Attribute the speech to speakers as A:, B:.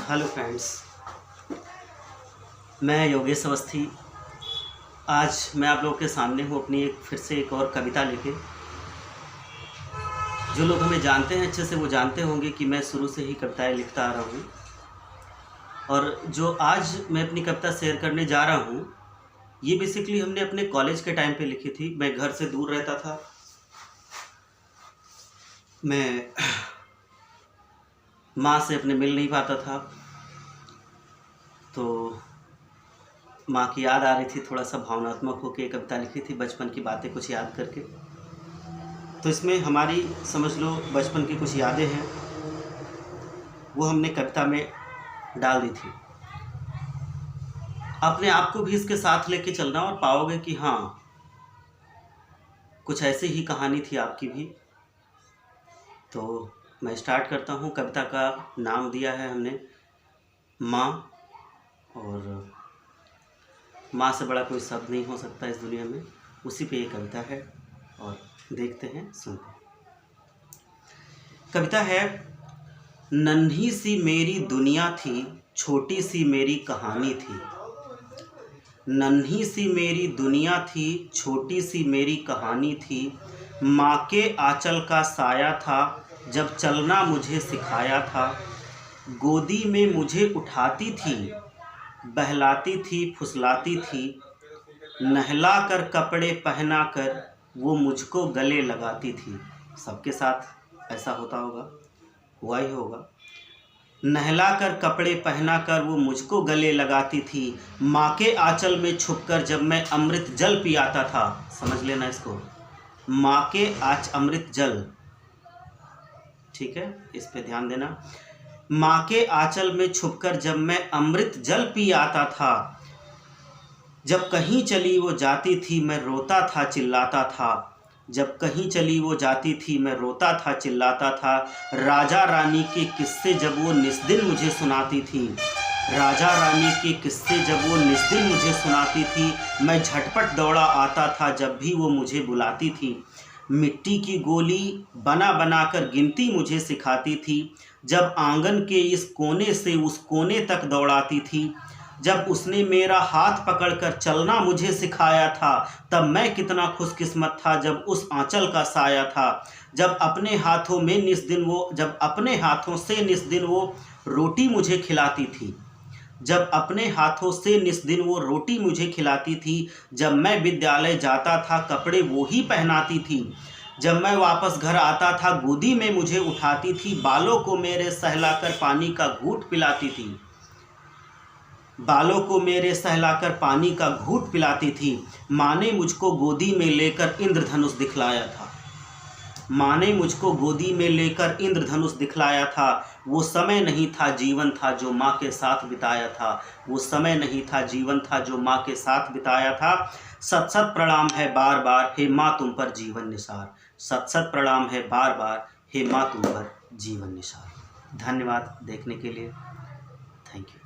A: Hello friends, मैं योगेश अवस्थी। आज मैं आप लोगों के सामने हूँ अपनी फिर से एक और कविता लेके। जो लोग हमें जानते हैं अच्छे से वो जानते होंगे कि मैं शुरू से ही कविताएं लिखता आ रहा हूँ। और जो आज मैं अपनी कविता शेयर करने जा रहा हूँ ये बेसिकली हमने अपने कॉलेज के टाइम पे लिखी थी। मैं घर से दूर रहता था, मैं माँ से अपने मिल नहीं पाता था, तो माँ की याद आ रही थी। थोड़ा सा भावनात्मक होकर कविता लिखी थी, बचपन की बातें कुछ याद करके। तो इसमें हमारी समझ लो बचपन की कुछ यादें हैं, वो हमने कविता में डाल दी थी। अपने आप को भी इसके साथ लेके चलना और पाओगे कि हाँ, कुछ ऐसी ही कहानी थी आपकी भी। तो मैं स्टार्ट करता हूँ। कविता का नाम दिया है हमने माँ, और माँ से बड़ा कोई शब्द नहीं हो सकता इस दुनिया में। उसी पे ये कविता है और देखते हैं, सुनते हैं। कविता है, नन्ही सी मेरी दुनिया थी, छोटी सी मेरी कहानी थी। नन्ही सी मेरी दुनिया थी, छोटी सी मेरी कहानी थी। माँ के आंचल का साया था, जब चलना मुझे सिखाया था। गोदी में मुझे उठाती थी, बहलाती थी, फुसलाती थी। नहला कर कपड़े पहना कर वो मुझको गले लगाती थी। सबके साथ ऐसा होता होगा, हुआ ही होगा। नहला कर कपड़े पहना कर वो मुझको गले लगाती थी। माँ के आंचल में छुपकर जब मैं अमृत जल पियाता था। समझ लेना इसको, माँ के अमृत जल, ठीक है, इस पे ध्यान देना। माँ के आंचल में छुपकर जब मैं अमृत जल पी आता था। जब कहीं चली वो जाती थी, मैं रोता था, चिल्लाता था। जब कहीं चली वो जाती थी, मैं रोता था, चिल्लाता था। राजा रानी के किस्से जब वो निस्दिन मुझे सुनाती थी। राजा रानी के किस्से जब वो निस्दिन मुझे सुनाती थी। मैं झटपट दौड़ा आता था जब भी वो मुझे बुलाती थी। मिट्टी की गोली बना बना कर गिनती मुझे सिखाती थी। जब आंगन के इस कोने से उस कोने तक दौड़ाती थी। जब उसने मेरा हाथ पकड़कर चलना मुझे सिखाया था, तब मैं कितना खुशकिस्मत था जब उस आंचल का साया था। जब अपने हाथों से निस्दिन वो रोटी मुझे खिलाती थी। जब अपने हाथों से निस्दिन वो रोटी मुझे खिलाती थी। जब मैं विद्यालय जाता था, कपड़े वो ही पहनाती थी। जब मैं वापस घर आता था, गोदी में मुझे उठाती थी। बालों को मेरे सहलाकर पानी का घूंट पिलाती थी। बालों को मेरे सहलाकर पानी का घूंट पिलाती थी। माँ ने मुझको गोदी में लेकर इंद्रधनुष दिखलाया था। माँ ने मुझको गोदी में लेकर इंद्रधनुष दिखलाया था। वो समय नहीं था, जीवन था जो माँ के साथ बिताया था। वो समय नहीं था, जीवन था जो माँ के साथ बिताया था। सत सत प्रणाम है बार बार, हे माँ तुम पर जीवन निसार। सत सत प्रणाम है बार बार, हे माँ तुम पर जीवन निसार। धन्यवाद देखने के लिए। Thank you.